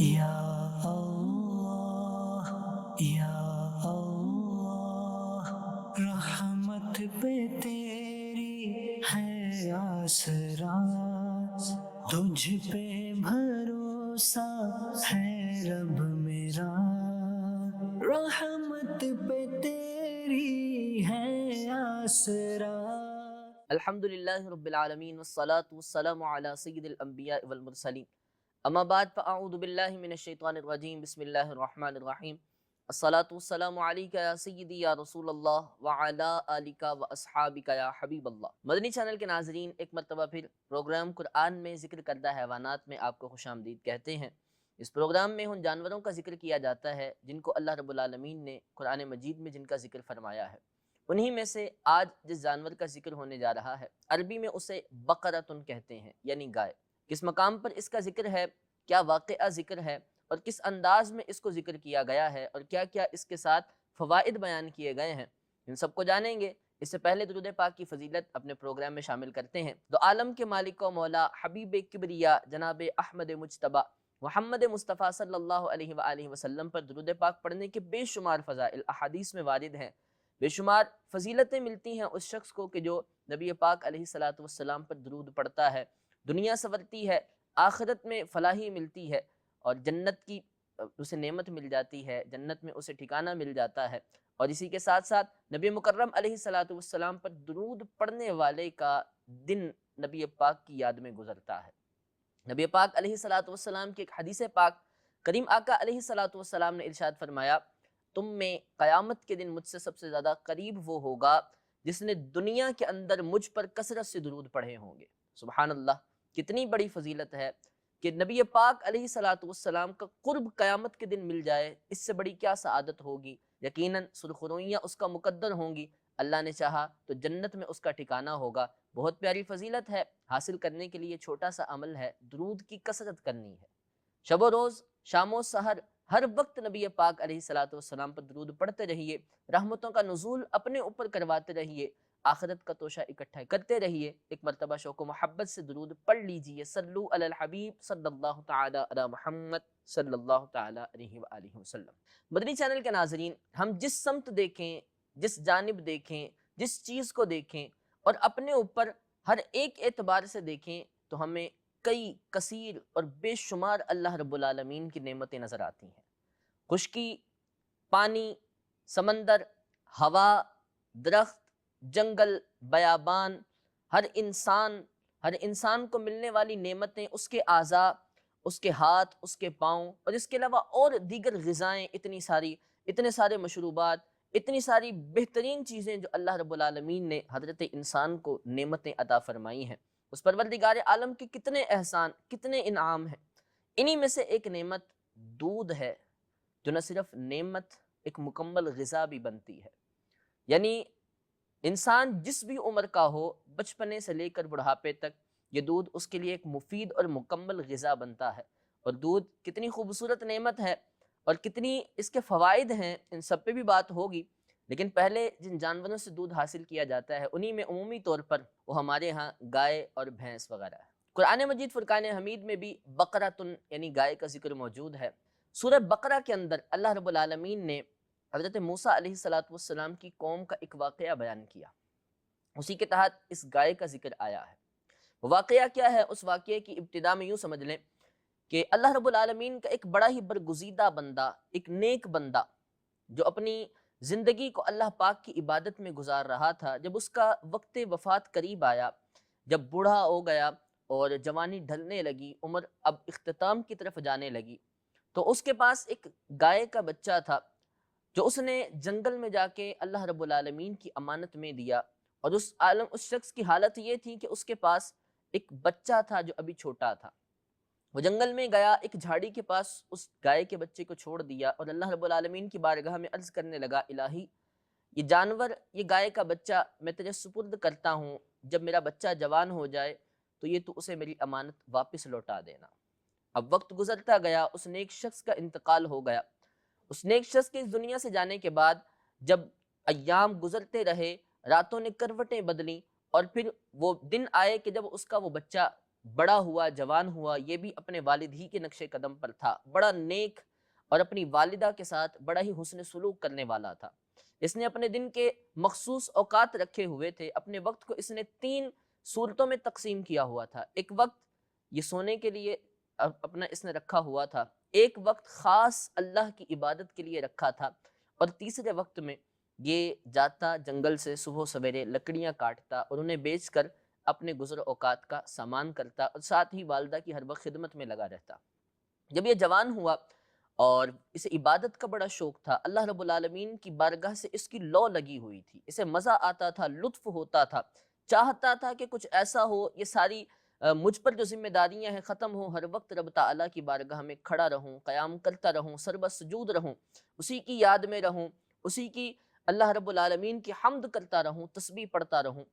یا اللہ یا اللہ، رحمت پہ تیری ہے آسرا، تجھ پہ بھروسہ ہے رب میرا، رحمت پہ تیری ہے آسرا۔ الحمدللہ رب العالمین والصلاة والسلام علی سید الانبیاء والمرسلین، اما بعد فاعوذ باللہ من الشیطان الرجیم، بسم اللہ الرحمن الرحیم۔ الصلاة والسلام علیکہ یا سیدی یا رسول اللہ وعلا آلکہ واصحابکہ یا حبیب اللہ۔ مدنی چینل کے ناظرین، ایک مرتبہ پھر پروگرام قرآن میں ذکر کردہ حیوانات میں آپ کو خوش آمدید کہتے ہیں۔ اس پروگرام میں ان جانوروں کا ذکر کیا جاتا ہے جن کو اللہ رب العالمین نے قرآن مجید میں جن کا ذکر فرمایا ہے۔ انہی میں سے آج جس جانور کا ذکر ہونے جا رہا ہے، عربی میں اسے بقرۃن کہتے ہیں، یعنی گائے۔ کس مقام پر اس کا ذکر ہے، کیا واقعہ ذکر ہے، اور کس انداز میں اس کو ذکر کیا گیا ہے، اور کیا کیا اس کے ساتھ فوائد بیان کیے گئے ہیں، ان سب کو جانیں گے۔ اس سے پہلے درود پاک کی فضیلت اپنے پروگرام میں شامل کرتے ہیں۔ دو عالم کے مالک و مولا حبیب کبریا جناب احمد مجتبی محمد مصطفیٰ صلی اللہ علیہ وآلہ وسلم پر درود پاک پڑھنے کے بے شمار فضائل احادیث میں وارد ہیں، بے شمار فضیلتیں ملتی ہیں اس شخص کو کہ جو نبی پاک علیہ الصلوۃ والسلام پر درود پڑھتا ہے۔ دنیا سنورتی ہے، آخرت میں فلاحی ملتی ہے، اور جنت کی اسے نعمت مل جاتی ہے، جنت میں اسے ٹھکانہ مل جاتا ہے۔ اور اسی کے ساتھ ساتھ نبی مکرم علیہ الصلوۃ والسلام پر درود پڑھنے والے کا دن نبی پاک کی یاد میں گزرتا ہے۔ نبی پاک علیہ الصلوۃ والسلام کی ایک حدیث پاک کریم آقا علیہ الصلوۃ والسلام نے ارشاد فرمایا، تم میں قیامت کے دن مجھ سے سب سے زیادہ قریب وہ ہوگا جس نے دنیا کے اندر مجھ پر کثرت سے درود پڑھے ہوں گے۔ سبحان اللہ، کتنی بڑی فضیلت ہے کہ نبی پاک علیہ الصلوۃ والسلام کا قرب قیامت کے دن مل جائے، اس سے بڑی کیا سعادت ہوگی۔ یقیناً سرخرویاں اس کا مقدر ہوں گی، اللہ نے چاہا تو جنت میں اس کا ٹھکانہ ہوگا۔ بہت پیاری فضیلت ہے، حاصل کرنے کے لیے چھوٹا سا عمل ہے، درود کی کثرت کرنی ہے۔ شب و روز، شام و سحر، ہر وقت نبی پاک علیہ الصلوۃ والسلام پر درود پڑھتے رہیے، رحمتوں کا نزول اپنے اوپر کرواتے رہیے، آخرت کا توشہ اکٹھا کرتے رہیے۔ ایک مرتبہ شوق و محبت سے درود پڑھ لیجئے، صلو علی الحبیب صلی اللہ تعالی علی محمد صلی اللہ تعالی علیہ وآلہ وسلم۔ مدنی چینل کے ناظرین، ہم جس سمت دیکھیں، جس جانب دیکھیں، جس چیز کو دیکھیں، اور اپنے اوپر ہر ایک اعتبار سے دیکھیں، تو ہمیں کئی کثیر اور بے شمار اللہ رب العالمین کی نعمتیں نظر آتی ہیں۔ خشکی، پانی، سمندر، ہوا، درخت، جنگل، بیابان، ہر انسان کو ملنے والی نعمتیں، اس کے اعضاء، اس کے ہاتھ، اس کے پاؤں، اور اس کے علاوہ اور دیگر غذائیں، اتنے سارے مشروبات، اتنی ساری بہترین چیزیں جو اللہ رب العالمین نے حضرت انسان کو نعمتیں عطا فرمائی ہیں۔ اس پروردگار عالم کے کتنے احسان، کتنے انعام ہیں۔ انہی میں سے ایک نعمت دودھ ہے، جو نہ صرف نعمت، ایک مکمل غذا بھی بنتی ہے۔ یعنی انسان جس بھی عمر کا ہو، بچپنے سے لے کر بڑھاپے تک، یہ دودھ اس کے لیے ایک مفید اور مکمل غذا بنتا ہے۔ اور دودھ کتنی خوبصورت نعمت ہے، اور کتنی اس کے فوائد ہیں، ان سب پہ بھی بات ہوگی۔ لیکن پہلے جن جانوروں سے دودھ حاصل کیا جاتا ہے، انہی میں عمومی طور پر وہ ہمارے ہاں گائے اور بھینس وغیرہ ہے۔ قرآن مجید فرقان حمید میں بھی بقرۃن یعنی گائے کا ذکر موجود ہے۔ سورہ بقرہ کے اندر اللہ رب العالمین نے حضرت موسیٰ علیہ السلام کی قوم کا ایک واقعہ بیان کیا، اسی کے تحت اس گائے کا ذکر آیا ہے۔ وہ واقعہ کیا ہے؟ اس واقعے کی ابتدا میں یوں سمجھ لیں کہ اللہ رب العالمین کا ایک بڑا ہی برگزیدہ بندہ، ایک نیک بندہ، جو اپنی زندگی کو اللہ پاک کی عبادت میں گزار رہا تھا، جب اس کا وقت وفات قریب آیا، جب بوڑھا ہو گیا اور جوانی ڈھلنے لگی، عمر اب اختتام کی طرف جانے لگی، تو اس کے پاس ایک گائے کا بچہ تھا جو اس نے جنگل میں جا کے اللہ رب العالمین کی امانت میں دیا۔ اور اس شخص کی حالت یہ تھی کہ اس کے پاس ایک بچہ تھا جو ابھی چھوٹا تھا۔ وہ جنگل میں گیا، ایک جھاڑی کے پاس اس گائے کے بچے کو چھوڑ دیا، اور اللہ رب العالمین کی بارگاہ میں عرض کرنے لگا، الہی، یہ جانور، یہ گائے کا بچہ میں تجھے سپرد کرتا ہوں، جب میرا بچہ جوان ہو جائے تو یہ تو اسے میری امانت واپس لوٹا دینا۔ اب وقت گزرتا گیا، اس نیک شخص کا انتقال ہو گیا۔ اس نیک شخص کے اس دنیا سے جانے کے بعد جب ایام گزرتے رہے، راتوں نے کروٹیں بدلیں، اور پھر وہ دن آئے کہ جب اس کا وہ بچہ بڑا ہوا، جوان ہوا، یہ بھی اپنے والد ہی کے نقش قدم پر تھا، بڑا نیک اور اپنی والدہ کے ساتھ بڑا ہی حسن سلوک کرنے والا تھا۔ اس نے اپنے دن کے مخصوص اوقات رکھے ہوئے تھے، اپنے وقت کو اس نے 3 صورتوں میں تقسیم کیا ہوا تھا۔ ایک وقت یہ سونے کے لیے اپنا اس نے رکھا ہوا تھا، ایک وقت خاص اللہ کی عبادت کے لیے رکھا تھا، اور تیسرے وقت میں یہ جاتا جنگل سے صبح سویرے لکڑیاں کاٹتا اور انہیں بیچ کر اپنے گزر اوقات کا سامان کرتا، اور ساتھ ہی والدہ کی ہر وقت خدمت میں لگا رہتا۔ جب یہ جوان ہوا اور اسے عبادت کا بڑا شوق تھا، اللہ رب العالمین کی بارگاہ سے اس کی لو لگی ہوئی تھی، اسے مزہ آتا تھا، لطف ہوتا تھا، چاہتا تھا کہ کچھ ایسا ہو، یہ ساری مجھ پر جو ذمہ داریاں ہیں ختم ہوں، ہر وقت رب تعالیٰ کی بارگاہ میں کھڑا رہوں، قیام کرتا رہوں، سربہ سجود رہوں، اسی کی یاد میں رہوں، اسی کی اللہ رب العالمین کی حمد کرتا رہوں، تسبیح پڑھتا رہوں۔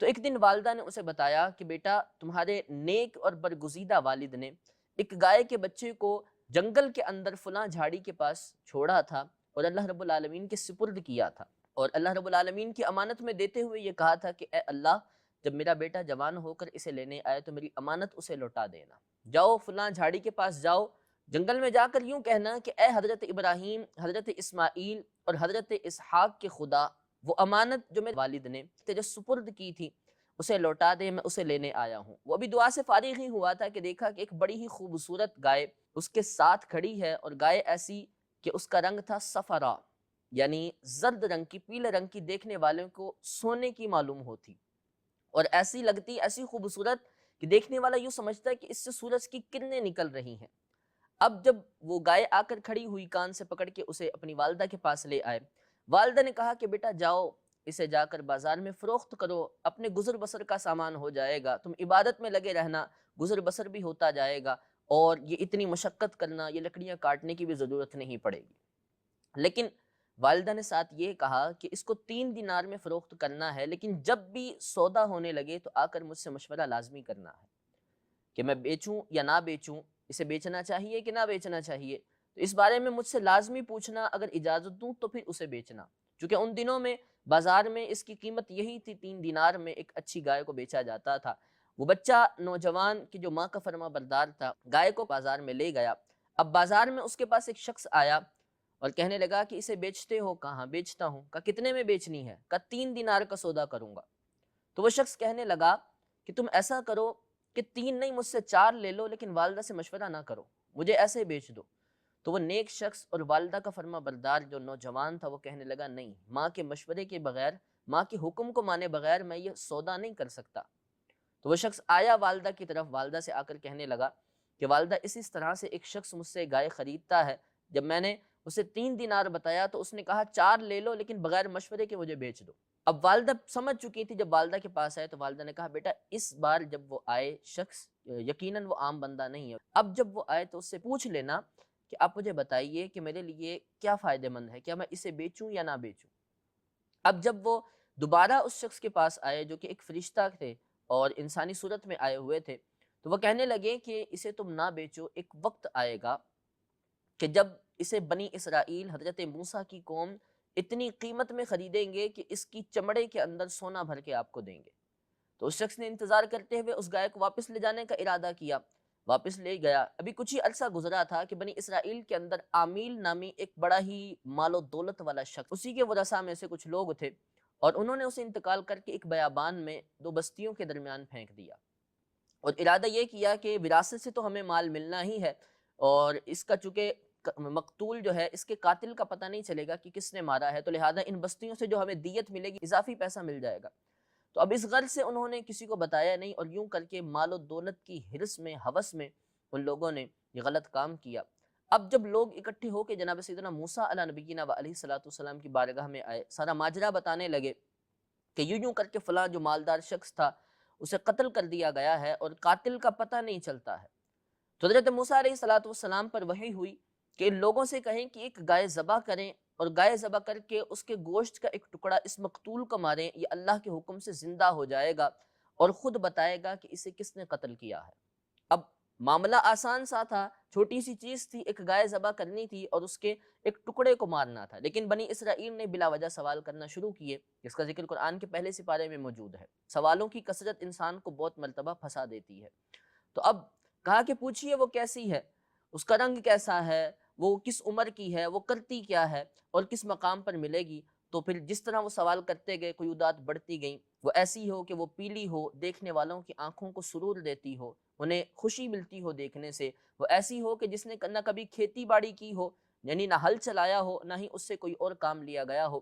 تو ایک دن والدہ نے اسے بتایا کہ بیٹا، تمہارے نیک اور برگزیدہ والد نے ایک گائے کے بچے کو جنگل کے اندر فلاں جھاڑی کے پاس چھوڑا تھا اور اللہ رب العالمین کے سپرد کیا تھا، اور اللہ رب العالمین کی امانت میں دیتے ہوئے یہ کہا تھا کہ اے اللہ، جب میرا بیٹا جوان ہو کر اسے لینے آئے تو میری امانت اسے لوٹا دینا۔ جاؤ فلاں جھاڑی کے پاس جاؤ، جنگل میں جا کر یوں کہنا کہ اے حضرت ابراہیم، حضرت اسماعیل اور حضرت اسحاق کے خدا، وہ امانت جو میرے والد نے تجھے سپرد کی تھی اسے لوٹا دے، میں اسے لینے آیا ہوں۔ وہ ابھی دعا سے فارغ ہی ہوا تھا کہ دیکھا کہ ایک بڑی ہی خوبصورت گائے اس کے ساتھ کھڑی ہے، اور گائے ایسی کہ اس کا رنگ تھا صفرا، یعنی زرد رنگ کی، پیلے رنگ کی، دیکھنے والوں کو سونے کی معلوم ہوتی، اور ایسی لگتی، ایسی خوبصورت کہ دیکھنے والا یوں سمجھتا ہے کہ اس سے سورج کی کرنیں نکل رہی ہیں۔ اب جب وہ گائے آ کر کھڑی ہوئی، کان سے پکڑ کے اسے اپنی والدہ کے پاس لے آئے، والدہ نے کہا کہ بیٹا جاؤ، اسے جا کر بازار میں فروخت کرو، اپنے گزر بسر کا سامان ہو جائے گا، تم عبادت میں لگے رہنا، گزر بسر بھی ہوتا جائے گا، اور یہ اتنی مشقت کرنا، یہ لکڑیاں کاٹنے کی بھی ضرورت نہیں پڑے گی۔ لیکن والدہ نے ساتھ یہ کہا کہ اس کو 3 دینار میں فروخت کرنا ہے، لیکن جب بھی سودا ہونے لگے تو آ کر مجھ سے مشورہ لازمی کرنا ہے کہ میں بیچوں یا نہ بیچوں، اسے بیچنا چاہیے کہ نہ بیچنا چاہیے، تو اس بارے میں مجھ سے لازمی پوچھنا، اگر اجازت دوں تو پھر اسے بیچنا۔ چونکہ ان دنوں میں بازار میں اس کی قیمت یہی تھی، 3 دینار میں ایک اچھی گائے کو بیچا جاتا تھا۔ وہ بچہ نوجوان کی جو ماں کا فرما بردار تھا، گائے کو بازار میں لے گیا۔ اب بازار میں اس کے پاس ایک شخص آیا اور کہنے لگا کہ اسے بیچتے ہو؟ کہاں بیچتا ہوں۔ کہا کتنے میں بیچنی ہے؟ کہا 3 دینار کا سودا کروں گا۔ تو وہ شخص کہنے لگا کہ تم ایسا کرو کہ 3 نہیں، مجھ سے 4 لے لو، لیکن والدہ سے مشورہ نہ کرو، مجھے ایسے بیچ دو۔ تو وہ نیک شخص اور والدہ کا فرما بردار جو نوجوان تھا، وہ کہنے لگا نہیں، ماں کے مشورے کے بغیر، ماں کے حکم کو مانے بغیر میں یہ سودا نہیں کر سکتا۔ تو وہ شخص آیا والدہ کی طرف، والدہ سے آ کر کہنے لگا کہ والدہ، اس طرح سے ایک شخص مجھ سے گائے خریدتا ہے، جب میں نے اسے 3 دینار بتایا تو اس نے کہا 4 لے لو، لیکن بغیر مشورے کے مجھے بیچ دو۔ اب والدہ سمجھ چکی تھی، جب والدہ کے پاس آئے تو والدہ نے کہا بیٹا، اس بار جب وہ آئے شخص، یقیناً وہ عام بندہ نہیں ہے، اب جب وہ آئے تو اس سے پوچھ لینا کہ آپ مجھے بتائیے کہ میرے لیے کیا فائدہ مند ہے، کیا میں اسے بیچوں یا نہ بیچوں۔ اب جب وہ دوبارہ اس شخص کے پاس آئے جو کہ ایک فرشتہ تھے اور انسانی صورت میں آئے ہوئے تھے، تو وہ کہنے لگے کہ اسے تم نہ بیچو، ایک وقت آئے گا کہ جب اسے بنی اسرائیل، حضرت موسیٰ کی قوم اتنی قیمت میں خریدیں گے کہ اس کی چمڑے کے اندر سونا بھر کے آپ کو دیں گے۔ تو اس شخص نے انتظار کرتے ہوئے اس گائے کو واپس لے جانے کا ارادہ کیا، واپس لے گیا۔ ابھی کچھ ہی عرصہ گزرا تھا کہ بنی اسرائیل کے اندر عامیل نامی ایک بڑا ہی مال و دولت والا شخص، اسی کے ورثاء میں سے کچھ لوگ تھے، اور انہوں نے اسے انتقال کر کے ایک بیابان میں 2 بستیوں کے درمیان پھینک دیا، اور ارادہ یہ کیا کہ وراثت سے تو ہمیں مال ملنا ہی ہے، اور اس کا چونکہ مقتول جو ہے، اس کے قاتل کا پتہ نہیں چلے گا کہ کس نے مارا ہے، تو لہٰذا ان بستیوں سے جو ہمیں دیت ملے گی، اضافی پیسہ مل جائے گا۔ تو اب اس غرض سے انہوں نے کسی کو بتایا نہیں، اور یوں کر کے مال و دولت کی حرص میں، ہوس میں ان لوگوں نے یہ غلط کام کیا۔ اب جب لوگ اکٹھے ہو کے جناب سیدنا موسیٰ علیہ نبینا و علیہ الصلوۃ والسلام کی بارگاہ میں آئے، سارا ماجرا بتانے لگے کہ یوں کر کے فلاں جو مالدار شخص تھا اسے قتل کر دیا گیا ہے، اور قاتل کا پتہ نہیں چلتا ہے۔ تو حضرت موسیٰ علیہ الصلوۃ والسلام پر وحی ہوئی کہ ان لوگوں سے کہیں کہ ایک گائے ذبح کریں، اور گائے ذبح کر کے اس کے گوشت کا ایک ٹکڑا اس مقتول کو ماریں، یہ اللہ کے حکم سے زندہ ہو جائے گا اور خود بتائے گا کہ اسے کس نے قتل کیا ہے۔ اب معاملہ آسان سا تھا، چھوٹی سی چیز تھی، ایک گائے ذبح کرنی تھی اور اس کے ایک ٹکڑے کو مارنا تھا، لیکن بنی اسرائیل نے بلا وجہ سوال کرنا شروع کیے، جس کا ذکر قرآن کے پہلے سپارے میں موجود ہے۔ سوالوں کی کثرت انسان کو بہت مرتبہ پھنسا دیتی ہے۔ تو اب کہا کہ پوچھیے وہ کیسی ہے، اس کا رنگ کیسا ہے، وہ کس عمر کی ہے، وہ کرتی کیا ہے اور کس مقام پر ملے گی۔ تو پھر جس طرح وہ سوال کرتے گئے قیودات بڑھتی گئیں، وہ ایسی ہو کہ وہ پیلی ہو، دیکھنے والوں کی آنکھوں کو سرور دیتی ہو، انہیں خوشی ملتی ہو دیکھنے سے، وہ ایسی ہو کہ جس نے نہ کبھی کھیتی باڑی کی ہو، یعنی نہ ہل چلایا ہو، نہ ہی اس سے کوئی اور کام لیا گیا ہو،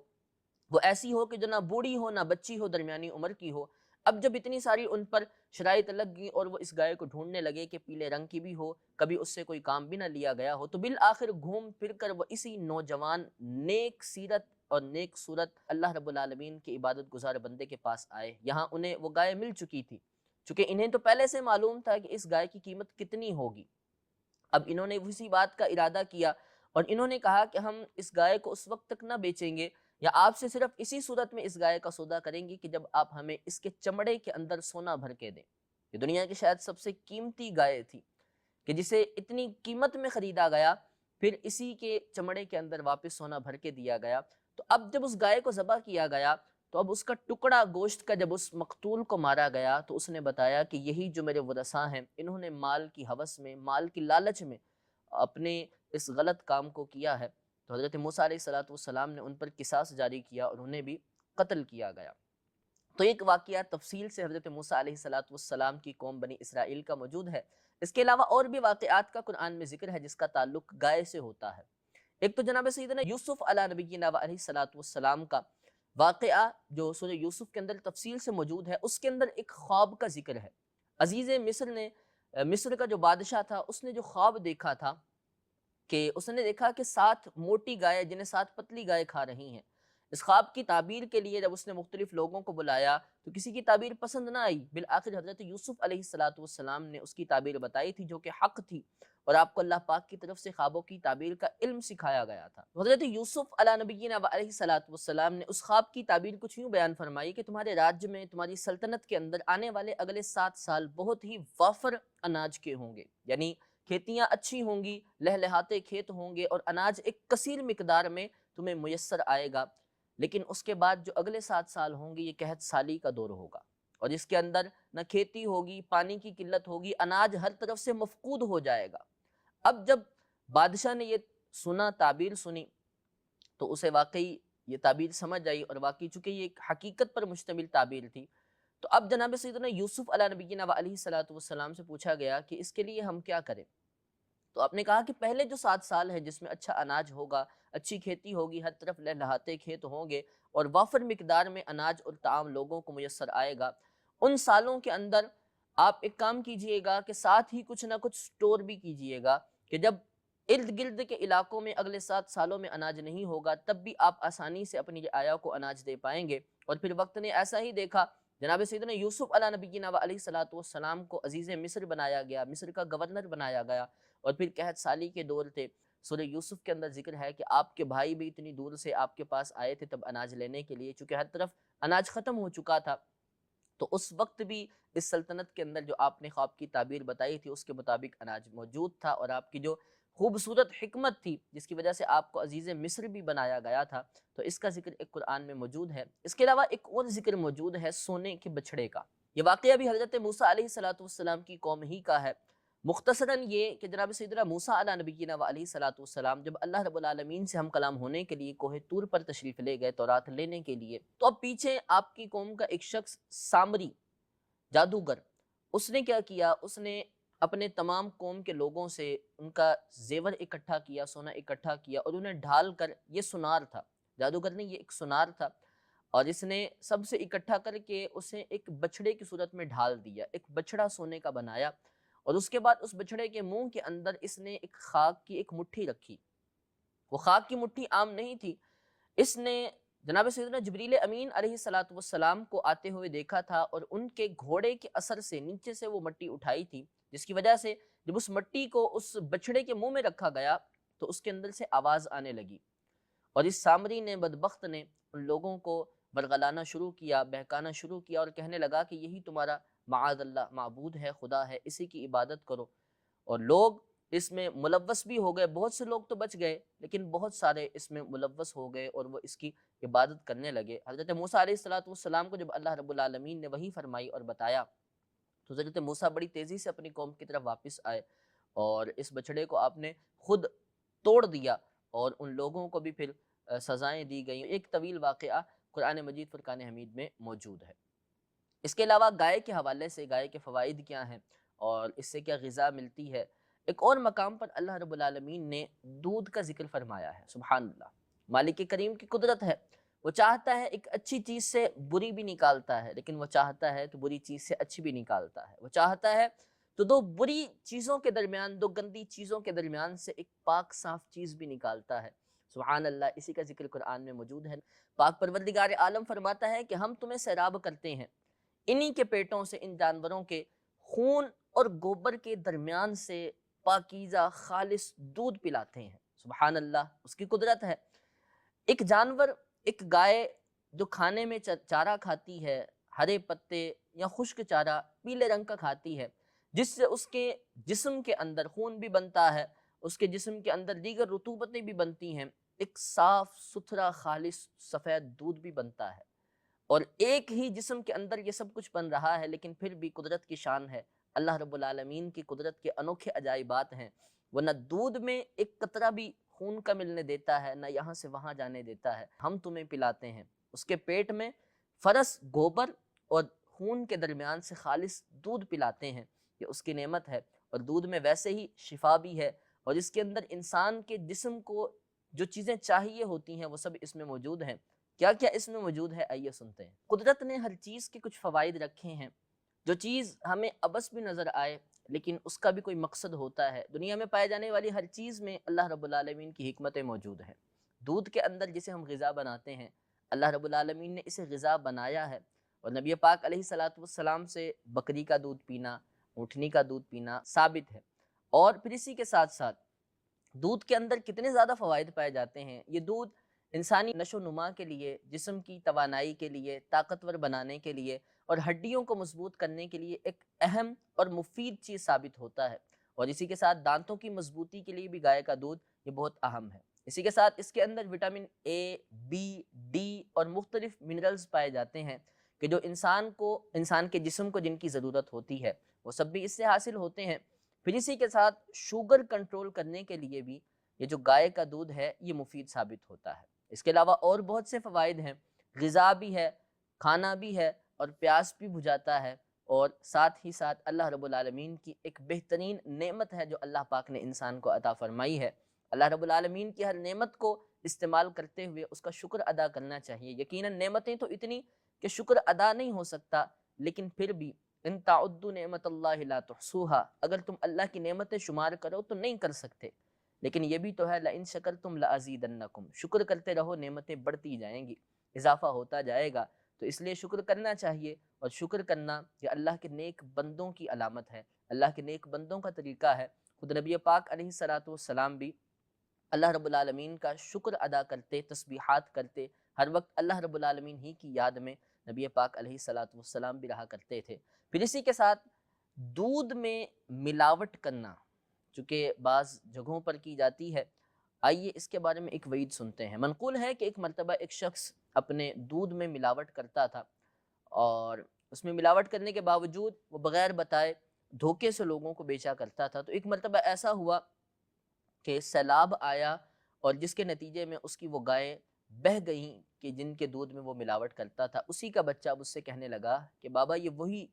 وہ ایسی ہو کہ جو نہ بوڑھی ہو نہ بچی ہو، درمیانی عمر کی ہو۔ اب جب اتنی ساری ان پر شرائط لگ گئیں اور وہ اس گائے کو ڈھونڈنے لگے کہ پیلے رنگ کی بھی ہو، کبھی اس سے کوئی کام بھی نہ لیا گیا ہو، تو بالآخر گھوم پھر کر وہ اسی نوجوان نیک سیرت اور نیک صورت اللہ رب العالمین کے عبادت گزار بندے کے پاس آئے۔ یہاں انہیں وہ گائے مل چکی تھی، چونکہ انہیں تو پہلے سے معلوم تھا کہ اس گائے کی قیمت کتنی ہوگی۔ اب انہوں نے اسی بات کا ارادہ کیا اور انہوں نے کہا کہ ہم اس گائے کو اس وقت تک نہ بیچیں گے، یا آپ سے صرف اسی صورت میں اس گائے کا سودا کریں گے کہ جب آپ ہمیں اس کے چمڑے کے اندر سونا بھر کے دیں۔ یہ دنیا کی شاید سب سے قیمتی گائے تھی کہ جسے اتنی قیمت میں خریدا گیا، پھر اسی کے چمڑے کے اندر واپس سونا بھر کے دیا گیا۔ تو اب جب اس گائے کو ذبح کیا گیا تو اب اس کا ٹکڑا گوشت کا جب اس مقتول کو مارا گیا تو اس نے بتایا کہ یہی جو میرے ورثاء ہیں، انہوں نے مال کی ہوس میں، مال کی لالچ میں اپنے اس غلط کام کو کیا ہے۔ تو حضرت موسیٰ علیہ السلام نے ان پر قصاص جاری کیا اور انہیں بھی قتل کیا گیا۔ تو ایک واقعہ تفصیل سے حضرت موسیٰ علیہ السلام کی قوم بنی اسرائیل کا موجود ہے۔ اس کے علاوہ اور بھی واقعات کا قرآن میں ذکر ہے جس کا تعلق گائے سے ہوتا ہے۔ ایک تو جناب سیدنا یوسف علیہ نبینا و علیہ السلام کا واقعہ جو سورہ یوسف کے اندر تفصیل سے موجود ہے، اس کے اندر ایک خواب کا ذکر ہے۔ عزیز مصر نے، مصر کا جو بادشاہ تھا، اس نے جو خواب دیکھا تھا کہ اس نے دیکھا کہ 7 موٹی گائے جنہیں 7 پتلی گائے کھا رہی ہیں۔ اس خواب کی تعبیر کے لیے جب اس نے مختلف لوگوں کو بلایا تو کسی کی تعبیر پسند نہ آئی، بالآخر حضرت یوسف علیہ السلام نے اس کی تعبیر بتائی تھی جو کہ حق تھی، اور آپ کو اللہ پاک کی طرف سے خوابوں کی تعبیر کا علم سکھایا گیا تھا۔ حضرت یوسف علیہ نبینا و علیہ السلام نے اس خواب کی تعبیر کچھ یوں بیان فرمائی کہ تمہارے راج میں، تمہاری سلطنت کے اندر آنے والے اگلے 7 سال بہت ہی وافر اناج کے ہوں گے، یعنی کھیتیاں اچھی ہوں گی، لہلہاتے کھیت ہوں گے اور اناج ایک کثیر مقدار میں تمہیں میسر آئے گا۔ لیکن اس کے بعد جو اگلے 7 سال ہوں گے یہ قحط سالی کا دور ہوگا، اور اس کے اندر نہ کھیتی ہوگی، پانی کی قلت ہوگی، اناج ہر طرف سے مفقود ہو جائے گا۔ اب جب بادشاہ نے یہ سنا، تعبیر سنی، تو اسے واقعی یہ تعبیر سمجھ آئی، اور واقعی چونکہ یہ ایک حقیقت پر مشتمل تعبیر تھی، تو اب جناب سیدنا یوسف علیہ نبینا و علیہ السلام سے پوچھا گیا کہ اس کے لیے ہم کیا کریں؟ تو آپ نے کہا کہ پہلے جو 7 سال ہیں جس میں اچھا اناج ہوگا، اچھی کھیتی ہوگی، ہر طرف لہلہاتے کھیت ہوں گے اور وافر مقدار میں اناج اور طعام لوگوں کو میسر آئے گا، ان سالوں کے اندر آپ ایک کام کیجئے گا کہ ساتھ ہی کچھ نہ کچھ سٹور بھی کیجئے گا کہ جب ارد گرد کے علاقوں میں اگلے 7 سالوں میں اناج نہیں ہوگا تب بھی آپ آسانی سے اپنی رعایا کو اناج دے پائیں گے۔ اور پھر وقت نے ایسا ہی دیکھا، جناب سیدنا یوسف علیہ نبینا و علیہ السلام کو عزیز مصر بنایا گیا، مصر کا گورنر بنایا گیا، اور پھر قحط سالی کے دور تھے۔ سورہ یوسف کے اندر ذکر ہے کہ آپ کے بھائی بھی اتنی دور سے آپ کے پاس آئے تھے تب اناج لینے کے لیے، چونکہ ہر طرف اناج ختم ہو چکا تھا۔ تو اس وقت بھی اس سلطنت کے اندر جو آپ نے خواب کی تعبیر بتائی تھی اس کے مطابق اناج موجود تھا، اور آپ کی جو خوبصورت حکمت تھی جس کی وجہ سے آپ کو عزیز مصر بھی بنایا گیا تھا، تو اس کا ذکر ایک قرآن میں موجود ہے۔ اس کے علاوہ ایک اور ذکر موجود ہے سونے کے بچھڑے کا۔ یہ واقعہ بھی حضرت موسیٰ علیہ السلام کی قوم ہی کا ہے۔ مختصراً یہ کہ جناب سیدنا موسیٰ علیہ نبینا و علیہ السلام جب اللہ رب العالمین سے ہم کلام ہونے کے لیے کوہ طور پر تشریف لے گئے تورات لینے کے لیے، تو اب پیچھے آپ کی قوم کا ایک شخص سامری جادوگر، اس نے کیا کیا، اس نے اپنے تمام قوم کے لوگوں سے ان کا زیور اکٹھا کیا، سونا اکٹھا کیا، اور انہیں ڈھال کر، یہ سنار تھا، جادوگر نے یہ ایک سنار تھا، اور اس نے سب سے اکٹھا کر کے اسے ایک بچھڑے کی صورت میں ڈھال دیا، ایک بچھڑا سونے کا بنایا، اور اس کے بعد اس بچھڑے کے منہ کے اندر اس نے ایک خاک کی ایک مٹھی رکھی۔ وہ خاک کی مٹھی عام نہیں تھی، اس نے جناب سیدنا جبریل امین علیہ السلام کو آتے ہوئے دیکھا تھا، اور ان کے گھوڑے کے اثر سے نیچے سے وہ مٹی اٹھائی تھی، جس کی وجہ سے جب اس مٹی کو اس بچھڑے کے منہ میں رکھا گیا تو اس کے اندر سے آواز آنے لگی، اور اس سامری نے، بدبخت نے، ان لوگوں کو برگلانا شروع کیا، بہکانا شروع کیا، اور کہنے لگا کہ یہی تمہارا معاذ اللہ معبود ہے، خدا ہے، اسی کی عبادت کرو۔ اور لوگ اس میں ملوث بھی ہو گئے، بہت سے لوگ تو بچ گئے لیکن بہت سارے اس میں ملوث ہو گئے اور وہ اس کی عبادت کرنے لگے۔ حضرت موسیٰ علیہ السلام کو جب اللہ رب العالمین نے وحی فرمائی اور بتایا تو حضرت موسیٰ بڑی تیزی سے اپنی قوم کی طرف واپس آئے اور اس بچڑے کو آپ نے خود توڑ دیا اور ان لوگوں کو بھی پھر سزائیں دی گئیں۔ ایک طویل واقعہ قرآن مجید فرقان حمید میں موجود ہے۔ اس کے علاوہ گائے کے حوالے سے گائے کے فوائد کیا ہیں اور اس سے کیا غذا ملتی ہے، ایک اور مقام پر اللہ رب العالمین نے دودھ کا ذکر فرمایا ہے۔ سبحان اللہ، مالک کریم کی قدرت ہے، وہ چاہتا ہے ایک اچھی چیز سے بری بھی نکالتا ہے، لیکن وہ چاہتا ہے تو بری چیز سے اچھی بھی نکالتا ہے، وہ چاہتا ہے تو دو بری چیزوں کے درمیان، دو گندی چیزوں کے درمیان سے ایک پاک صاف چیز بھی نکالتا ہے۔ سبحان اللہ، اسی کا ذکر قرآن میں موجود ہے۔ پاک پروردگار عالم فرماتا ہے کہ ہم تمہیں سیراب کرتے ہیں، انہی کے پیٹوں سے، ان جانوروں کے خون اور گوبر کے درمیان سے پاکیزہ خالص دودھ پلاتے ہیں۔ سبحان اللہ، اس کی قدرت ہے۔ ایک جانور، ایک گائے جو کھانے میں چارہ کھاتی ہے، ہرے پتے یا خشک چارہ پیلے رنگ کا کھاتی ہے، جس سے اس کے جسم کے اندر خون بھی بنتا ہے، اس کے جسم کے اندر دیگر رطوبتیں بھی بنتی ہیں، ایک صاف ستھرا خالص سفید دودھ بھی بنتا ہے۔ اور ایک ہی جسم کے اندر یہ سب کچھ بن رہا ہے، لیکن پھر بھی قدرت کی شان ہے، اللہ رب العالمین کی قدرت کے انوکھے عجائبات ہیں۔ وہ نہ دودھ میں ایک قطرہ بھی خون کا ملنے دیتا ہے، نہ یہاں سے وہاں جانے دیتا ہے، ہم تمہیں پلاتے ہیں۔ اس کے پیٹ میں فرس گوبر اور خون کے درمیان سے خالص دودھ پلاتے ہیں، یہ اس کی نعمت ہے۔ اور دودھ میں ویسے ہی شفا بھی ہے، اور اس کے اندر انسان کے جسم کو جو چیزیں چاہیے ہوتی ہیں وہ سب اس میں موجود ہیں۔ کیا کیا اس میں موجود ہے، آئیے سنتے ہیں۔ قدرت نے ہر چیز کے کچھ فوائد رکھے ہیں، جو چیز ہمیں عبث بھی نظر آئے لیکن اس کا بھی کوئی مقصد ہوتا ہے۔ دنیا میں پائے جانے والی ہر چیز میں اللہ رب العالمین کی حکمتیں موجود ہیں۔ دودھ کے اندر جسے ہم غذا بناتے ہیں، اللہ رب العالمین نے اسے غذا بنایا ہے، اور نبی پاک علیہ الصلاۃ والسلام سے بکری کا دودھ پینا، اونٹنی کا دودھ پینا ثابت ہے۔ اور پھر اسی کے ساتھ ساتھ دودھ کے اندر کتنے زیادہ فوائد پائے جاتے ہیں۔ یہ دودھ انسانی نشو و نما کے لیے، جسم کی توانائی کے لیے، طاقتور بنانے کے لیے اور ہڈیوں کو مضبوط کرنے کے لیے ایک اہم اور مفید چیز ثابت ہوتا ہے۔ اور اسی کے ساتھ دانتوں کی مضبوطی کے لیے بھی گائے کا دودھ یہ بہت اہم ہے۔ اسی کے ساتھ اس کے اندر وٹامن اے، بی، ڈی اور مختلف منرلز پائے جاتے ہیں کہ جو انسان کے جسم کو جن کی ضرورت ہوتی ہے وہ سب بھی اس سے حاصل ہوتے ہیں۔ پھر اسی کے ساتھ شوگر کنٹرول کرنے کے لیے بھی یہ جو گائے کا دودھ ہے یہ مفید ثابت ہوتا ہے۔ اس کے علاوہ اور بہت سے فوائد ہیں، غذا بھی ہے، کھانا بھی ہے، اور پیاس بھی بجھاتا ہے، اور ساتھ ہی ساتھ اللہ رب العالمین کی ایک بہترین نعمت ہے جو اللہ پاک نے انسان کو عطا فرمائی ہے۔ اللہ رب العالمین کی ہر نعمت کو استعمال کرتے ہوئے اس کا شکر ادا کرنا چاہیے۔ یقیناً نعمتیں تو اتنی کہ شکر ادا نہیں ہو سکتا، لیکن پھر بھی ان تعدوا نعمت اللہ لا تحصوها، اگر تم اللہ کی نعمتیں شمار کرو تو نہیں کر سکتے۔ لیکن یہ بھی تو ہے لئن شکرتم لازیدنکم، شکر کرتے رہو نعمتیں بڑھتی جائیں گی، اضافہ ہوتا جائے گا۔ تو اس لیے شکر کرنا چاہیے، اور شکر کرنا یہ اللہ کے نیک بندوں کی علامت ہے، اللہ کے نیک بندوں کا طریقہ ہے۔ خود نبی پاک علیہ الصلاۃ والسلام بھی اللہ رب العالمین کا شکر ادا کرتے، تسبیحات کرتے، ہر وقت اللہ رب العالمین ہی کی یاد میں نبی پاک علیہ الصلاۃ والسلام بھی رہا کرتے تھے۔ پھر اسی کے ساتھ دودھ میں ملاوٹ کرنا چونکہ بعض جگہوں پر کی جاتی ہے، آئیے اس کے بارے میں ایک وعید سنتے ہیں۔ منقول ہے کہ ایک مرتبہ ایک شخص اپنے دودھ میں ملاوٹ کرتا تھا، اور اس میں ملاوٹ کرنے کے باوجود وہ بغیر بتائے دھوکے سے لوگوں کو بیچا کرتا تھا۔ تو ایک مرتبہ ایسا ہوا کہ سیلاب آیا، اور جس کے نتیجے میں اس کی وہ گائیں بہہ گئیں کہ جن کے دودھ میں وہ ملاوٹ کرتا تھا۔ اسی کا بچہ اب اس سے کہنے لگا کہ بابا یہ وہی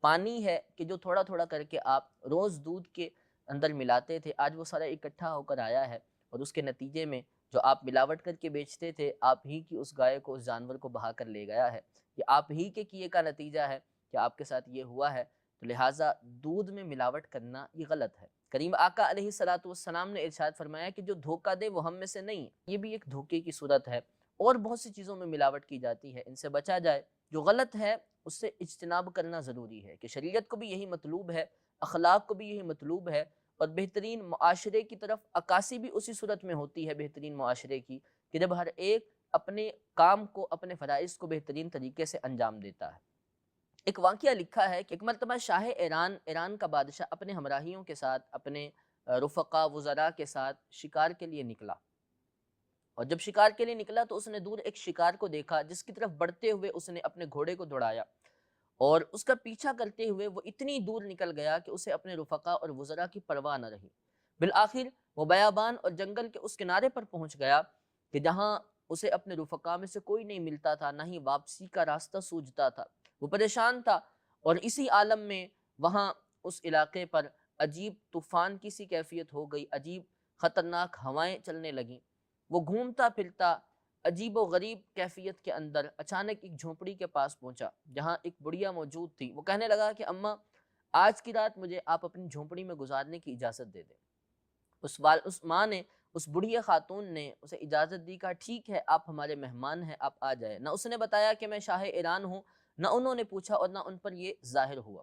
پانی ہے کہ جو تھوڑا تھوڑا کر کے آپ روز دودھ کے اندر ملاتے تھے، آج وہ سارا اکٹھا ہو کر آیا ہے، اور اس کے نتیجے میں جو آپ ملاوٹ کر کے بیچتے تھے، آپ ہی کی اس گائے کو، اس جانور کو بہا کر لے گیا ہے، یہ آپ ہی کے کیے کا نتیجہ ہے کہ آپ کے ساتھ یہ ہوا ہے۔ تو لہٰذا دودھ میں ملاوٹ کرنا یہ غلط ہے۔ کریم آقا علیہ الصلاۃ والسلام نے ارشاد فرمایا کہ جو دھوکہ دے وہ ہم میں سے نہیں، یہ بھی ایک دھوکے کی صورت ہے۔ اور بہت سی چیزوں میں ملاوٹ کی جاتی ہے، ان سے بچا جائے۔ جو غلط ہے اس سے اجتناب کرنا ضروری ہے، کہ شریعت کو بھی یہی مطلوب ہے، اخلاق کو بھی یہی مطلوب ہے، اور بہترین معاشرے کی طرف عکاسی بھی اسی صورت میں ہوتی ہے بہترین معاشرے کی، کہ جب ہر ایک اپنے کام کو، اپنے فرائض کو بہترین طریقے سے انجام دیتا ہے۔ ایک واقعہ لکھا ہے کہ ایک مرتبہ شاہ ایران کا بادشاہ اپنے ہمراہیوں کے ساتھ، اپنے رفقا وزراء کے ساتھ شکار کے لیے نکلا، اور جب شکار کے لیے نکلا تو اس نے دور ایک شکار کو دیکھا، جس کی طرف بڑھتے ہوئے اس نے اپنے گھوڑے کو دوڑایا، اور اس کا پیچھا کرتے ہوئے وہ اتنی دور نکل گیا کہ اسے اپنے رفقا اور وزراء کی پرواہ نہ رہی۔ بالآخر وہ بیابان اور جنگل کے اس کنارے پر پہنچ گیا کہ جہاں اسے اپنے رفقا میں سے کوئی نہیں ملتا تھا، نہ ہی واپسی کا راستہ سوجھتا تھا۔ وہ پریشان تھا اور اسی عالم میں وہاں اس علاقے پر عجیب طوفان کی سی کیفیت ہو گئی، عجیب خطرناک ہوائیں چلنے لگیں۔ وہ گھومتا پھرتا عجیب و غریب کیفیت کے اندر اچانک ایک جھونپڑی کے پاس پہنچا جہاں ایک بڑھیا موجود تھی۔ وہ کہنے لگا کہ اماں، آج کی رات مجھے آپ اپنی جھونپڑی میں گزارنے کی اجازت دے دیں۔ اس ماں نے، اس بڑھیا خاتون نے اسے اجازت دی، کہا ٹھیک ہے، آپ ہمارے مہمان ہیں، آپ آ جائیں۔ نہ اس نے بتایا کہ میں شاہ ایران ہوں، نہ انہوں نے پوچھا اور نہ ان پر یہ ظاہر ہوا۔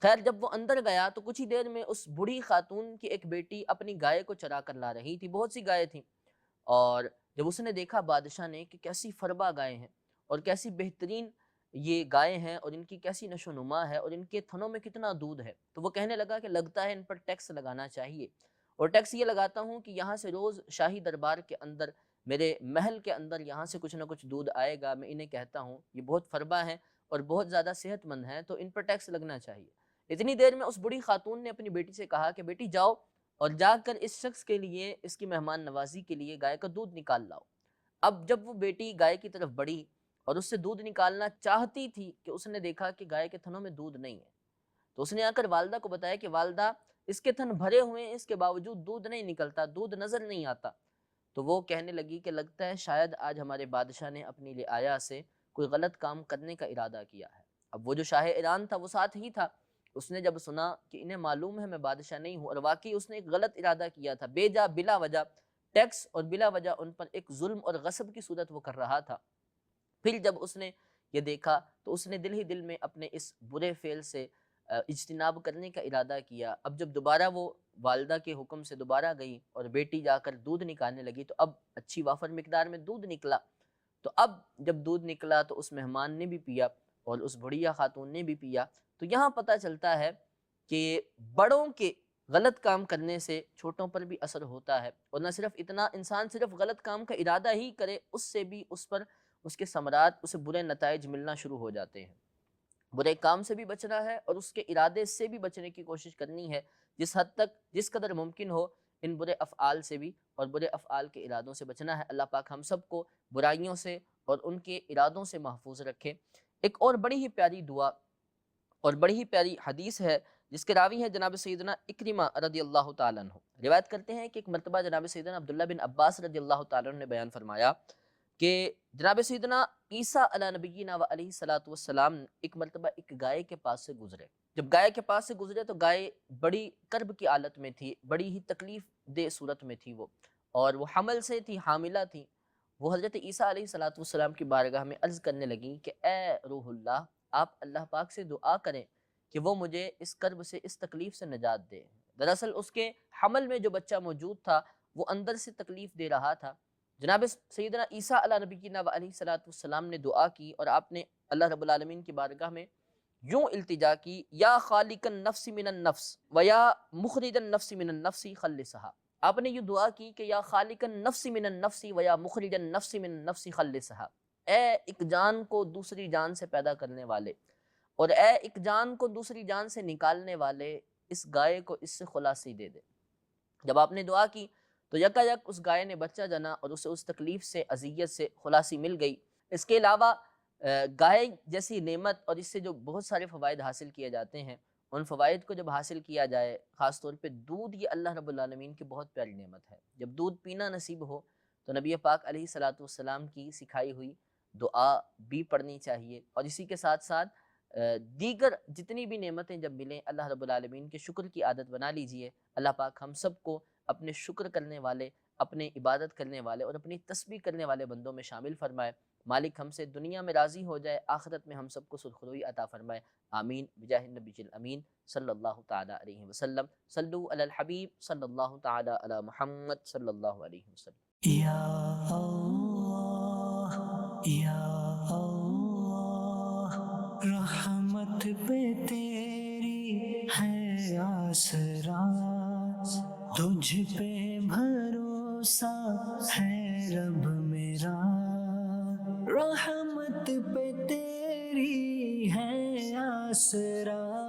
خیر جب وہ اندر گیا تو کچھ ہی دیر میں اس بوڑھی خاتون کی ایک بیٹی اپنی گائے کو چرا کر لا رہی تھی۔ بہت سی گائے تھیں، اور جب اس نے دیکھا بادشاہ نے کہ کیسی فربا گائے ہیں اور کیسی بہترین یہ گائے ہیں اور ان کی کیسی نشو و نما ہے اور ان کے تھنوں میں کتنا دودھ ہے، تو وہ کہنے لگا کہ لگتا ہے ان پر ٹیکس لگانا چاہیے، اور ٹیکس یہ لگاتا ہوں کہ یہاں سے روز شاہی دربار کے اندر، میرے محل کے اندر یہاں سے کچھ نہ کچھ دودھ آئے گا۔ میں انہیں کہتا ہوں یہ بہت فربا ہیں اور بہت زیادہ صحت مند ہیں، تو ان پر ٹیکس لگنا چاہیے۔ اتنی دیر میں اس بڑی خاتون نے اپنی بیٹی سے کہا کہ بیٹی جاؤ اور جا کر اس شخص کے لیے، اس کی مہمان نوازی کے لیے گائے کا دودھ نکال لاؤ۔ اب جب وہ بیٹی گائے کی طرف بڑھی اور اس سے دودھ نکالنا چاہتی تھی کہ اس نے دیکھا کہ گائے کے تھنوں میں دودھ نہیں ہے، تو اس نے آ کر والدہ کو بتایا کہ والدہ، اس کے تھن بھرے ہوئے ہیں، اس کے باوجود دودھ نہیں نکلتا، دودھ نظر نہیں آتا۔ تو وہ کہنے لگی کہ لگتا ہے شاید آج ہمارے بادشاہ نے اپنی رعایا سے کوئی غلط کام کرنے کا ارادہ کیا ہے۔ اب وہ جو شاہ ایران تھا وہ ساتھ ہی تھا، اس نے جب سنا کہ انہیں معلوم ہے میں بادشاہ نہیں ہوں، اور واقعی اس نے ایک غلط ارادہ کیا تھا، بے جا بلا وجہ ٹیکس اور بلا وجہ ان پر ایک ظلم اور غصب کی صورت وہ کر رہا تھا۔ پھر جب اس نے یہ دیکھا تو اس نے دل ہی دل میں اپنے اس برے فعل سے اجتناب کرنے کا ارادہ کیا۔ اب جب دوبارہ وہ والدہ کے حکم سے دوبارہ گئی اور بیٹی جا کر دودھ نکالنے لگی تو اب اچھی وافر مقدار میں دودھ نکلا۔ تو اب جب دودھ نکلا تو اس مہمان نے بھی پیا اور اس بڑھیا خاتون نے بھی پیا۔ تو یہاں پتہ چلتا ہے کہ بڑوں کے غلط کام کرنے سے چھوٹوں پر بھی اثر ہوتا ہے، اور نہ صرف اتنا، انسان صرف غلط کام کا ارادہ ہی کرے اس سے بھی اس پر اس کے ثمرات، اسے برے نتائج ملنا شروع ہو جاتے ہیں۔ برے کام سے بھی بچنا ہے اور اس کے ارادے سے بھی بچنے کی کوشش کرنی ہے، جس حد تک، جس قدر ممکن ہو ان برے افعال سے بھی اور برے افعال کے ارادوں سے بچنا ہے۔ اللہ پاک ہم سب کو برائیوں سے اور ان کے ارادوں سے محفوظ رکھے۔ ایک اور بڑی ہی پیاری دعا اور بڑی ہی پیاری حدیث ہے جس کے راوی ہیں جناب سیدنا اکرمہ رضی اللہ تعالیٰ عنہ۔ روایت کرتے ہیں کہ ایک مرتبہ جناب سیدنا عبداللہ بن عباس رضی اللہ تعالیٰ عنہ نے بیان فرمایا کہ جناب سیدنا عیسیٰ علیہ نبینا و علیہ الصلوۃ والسلام ایک مرتبہ ایک گائے کے پاس سے گزرے۔ جب گائے کے پاس سے گزرے تو گائے بڑی کرب کی حالت میں تھی، بڑی ہی تکلیف دہ صورت میں تھی وہ، اور وہ حمل سے تھی، حاملہ تھی۔ وہ حضرت عیسیٰ علیہ الصلوۃ والسلام کی بارگاہ میں عرض کرنے لگی کہ اے روح اللہ، آپ اللہ پاک سے دعا کریں کہ وہ مجھے اس کرب سے، اس تکلیف سے نجات دے۔ دراصل اس کے حمل میں جو بچہ موجود تھا وہ اندر سے تکلیف دے رہا تھا۔ جناب سیدنا عیسیٰ علیہ نبینا و علیہ الصلوۃ والسلام نے دعا کی اور آپ نے اللہ رب العالمین کی بارگاہ میں یوں التجا کی، یا خالق النفس من النفس و یا مخرج النفس من النفس خلصها۔ آپ نے یہ دعا کی کہ یا خالق النفس من النفس و یا مخرج النفس من النفس خلصها، اے ایک جان کو دوسری جان سے پیدا کرنے والے اور اے ایک جان کو دوسری جان سے نکالنے والے، اس گائے کو اس سے خلاصی دے دے۔ جب آپ نے دعا کی تو یکا یک اس گائے نے بچہ جنا اور اسے اس تکلیف سے، اذیت سے خلاصی مل گئی۔ اس کے علاوہ گائے جیسی نعمت اور اس سے جو بہت سارے فوائد حاصل کیے جاتے ہیں، ان فوائد کو جب حاصل کیا جائے، خاص طور پہ دودھ، یہ اللہ رب العالمین کی بہت پیاری نعمت ہے۔ جب دودھ پینا نصیب ہو تو نبی پاک علیہ الصلوۃ والسلام کی سکھائی ہوئی دعا بھی پڑھنی چاہیے، اور اسی کے ساتھ ساتھ دیگر جتنی بھی نعمتیں جب ملیں اللہ رب العالمین کے شکر کی عادت بنا لیجئے۔ اللہ پاک ہم سب کو اپنے شکر کرنے والے، اپنے عبادت کرنے والے اور اپنی تسبیح کرنے والے بندوں میں شامل فرمائے۔ مالک ہم سے دنیا میں راضی ہو جائے، آخرت میں ہم سب کو سرخروئی عطا فرمائے، آمین بجاہ النبی الامین صلی اللہ تعالی علیہ وسلم۔ صلو علی الحبیب صلی اللہ تعالی علی محمد صلی اللہ علیہ وسلم۔ یا اللہ یا اللہ، رحمت پہ تیری ہے آسرا، تجھ پہ بھروسہ ہے رب میرا، رحمت پہ تیری ہے آسرا